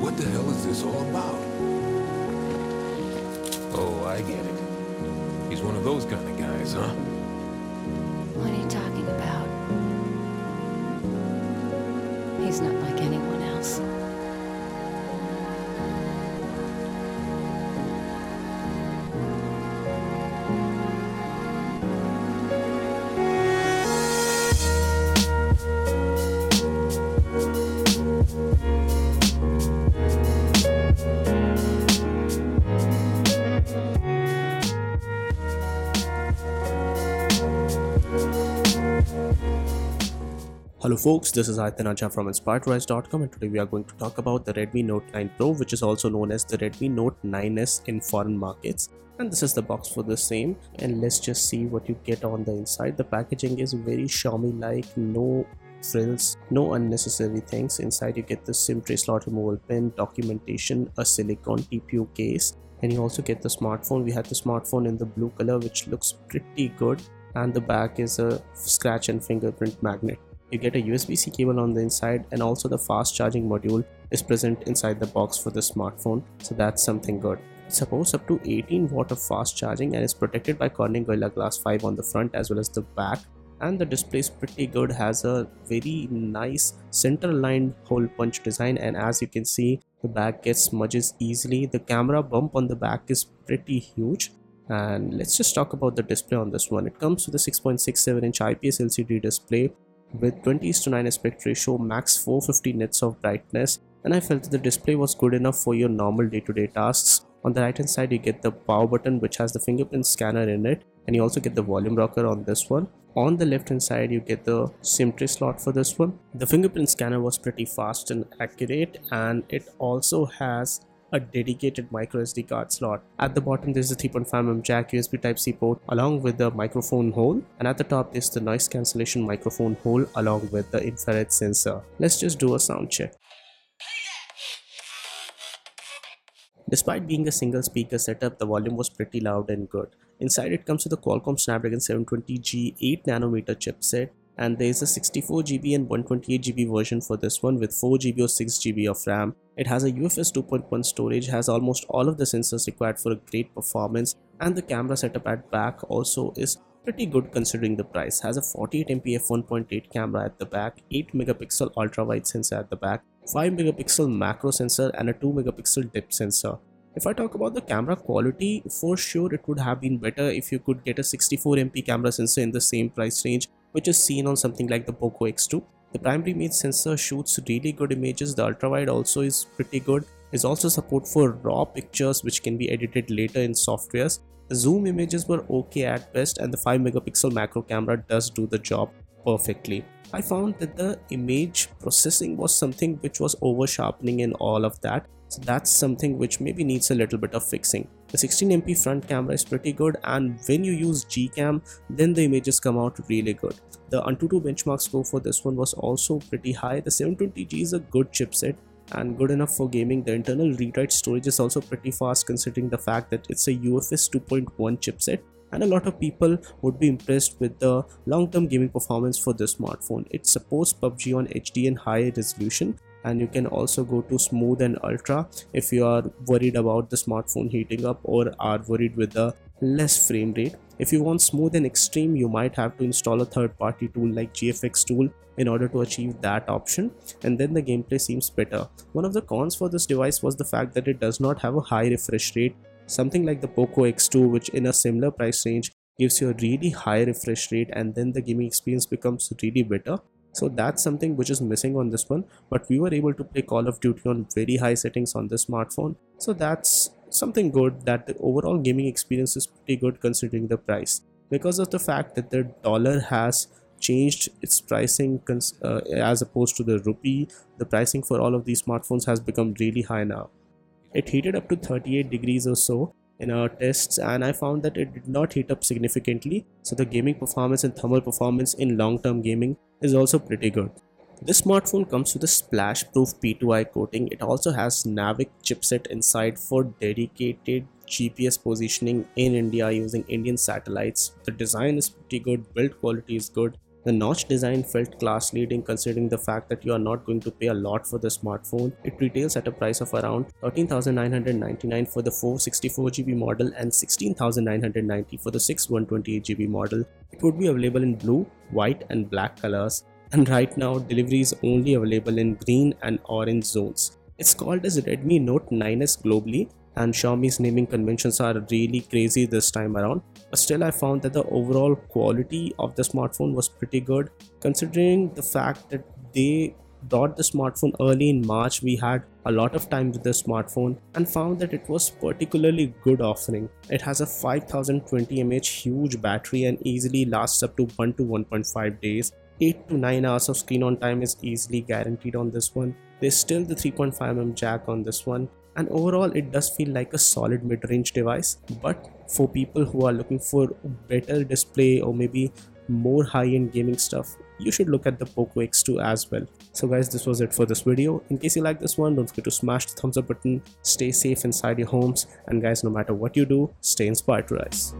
What the hell is this all about? Oh, I get it. He's one of those kind of guys, huh? What are you talking about? He's not like anyone else. Hello folks, this is Untitled Chapter from inspiredrise.com, and today we are going to talk about the Redmi Note 9 Pro, which is also known as the Redmi Note 9S in foreign markets. And this is the box for the same, and let's just see what you get on the inside. The packaging is very Xiaomi like, no frills, no unnecessary things. Inside you get the SIM tray slot removal pin, documentation, a silicone TPU case, and you also get the smartphone. We had the smartphone in the blue color, which looks pretty good, and the back is a scratch and fingerprint magnet. You get a USB-C cable on the inside, and also the fast charging module is present inside the box for the smartphone, so that's something good. It supports up to 18 watt of fast charging and is protected by Corning Gorilla Glass 5 on the front as well as the back. And the display is pretty good, has a very nice center aligned hole punch design, and as you can see, the back gets smudges easily. The camera bump on the back is pretty huge. And let's just talk about the display on this one. It comes with a 6.67 inch IPS LCD display with 20:9 aspect ratio, max 450 nits of brightness, and I felt that the display was good enough for your normal day-to-day tasks. On the right hand side you get the power button, which has the fingerprint scanner in it, and you also get the volume rocker on this one. On the left hand side you get the SIM tray slot for this one. The fingerprint scanner was pretty fast and accurate, and it also has a dedicated micro SD card slot. At the bottom there's a 3.5mm jack, USB Type-C port along with the microphone hole, and at the top there's the noise cancellation microphone hole along with the infrared sensor. Let's just do a sound check. Despite being a single speaker setup, the volume was pretty loud and good. Inside it comes with a Qualcomm Snapdragon 720G 8nm chipset, and there is a 64GB and 128GB version for this one with 4GB or 6GB of RAM. It has a UFS 2.1 storage, has almost all of the sensors required for a great performance, and the camera setup at back also is pretty good considering the price. Has a 48MP f1.8 camera at the back, 8MP ultra wide sensor at the back, 5MP macro sensor, and a 2MP depth sensor. If I talk about the camera quality, for sure it would have been better if you could get a 64MP camera sensor in the same price range, which is seen on something like the Poco X2. The primary image sensor shoots really good images. The ultra wide also is pretty good. There's also support for raw pictures which can be edited later in softwares. The zoom images were okay at best, and the 5MP macro camera does do the job perfectly. I found that the image processing was something which was over sharpening and all of that, so that's something which maybe needs a little bit of fixing. The 16MP front camera is pretty good, and when you use Gcam, then the images come out really good. The Antutu benchmark score for this one was also pretty high. The 720G is a good chipset and good enough for gaming. The internal read-write storage is also pretty fast considering the fact that it's a UFS 2.1 chipset, and a lot of people would be impressed with the long-term gaming performance for this smartphone. It supports PUBG on HD and high resolution, and you can also go to smooth and ultra if you are worried about the smartphone heating up or are worried with the less frame rate. If you want smooth and extreme, you might have to install a third-party tool like GFX tool in order to achieve that option, and then the gameplay seems better. One of the cons for this device was the fact that it does not have a high refresh rate. Something like the Poco X2, which in a similar price range gives you a really high refresh rate, and then the gaming experience becomes really better. So that's something which is missing on this one, but we were able to play Call of Duty on very high settings on this smartphone, so that's something good, that the overall gaming experience is pretty good considering the price. Because of the fact that the dollar has changed its pricing as opposed to the rupee, the pricing for all of these smartphones has become really high now. It heated up to 38 degrees or so in our tests, and I found that it did not heat up significantly, so the gaming performance and thermal performance in long-term gaming is also pretty good. This smartphone comes with a splash-proof P2I coating. It also has Navic chipset inside for dedicated GPS positioning in India using Indian satellites. The design is pretty good, build quality is good. The notch design felt class leading considering the fact that you are not going to pay a lot for the smartphone. It retails at a price of around 13,999 for the 464GB model and 16,990 for the 6/128GB model. It would be available in blue, white and black colors, and right now delivery is only available in green and orange zones. It's called as Redmi Note 9s globally, and Xiaomi's naming conventions are really crazy this time around, but still I found that the overall quality of the smartphone was pretty good considering the fact that they brought the smartphone early in March. We had a lot of time with the smartphone and found that it was particularly good offering. It has a 5020 mAh huge battery and easily lasts up to 1 to 1.5 days. 8 to 9 hours of screen on time is easily guaranteed on this one. There's still the 3.5mm jack on this one, and overall it does feel like a solid mid-range device, but for people who are looking for better display or maybe more high-end gaming stuff, you should look at the Poco X2 as well. So guys, this was it for this video. In case you like this one, don't forget to smash the thumbs up button, stay safe inside your homes, and guys, no matter what you do, stay inspired to rise.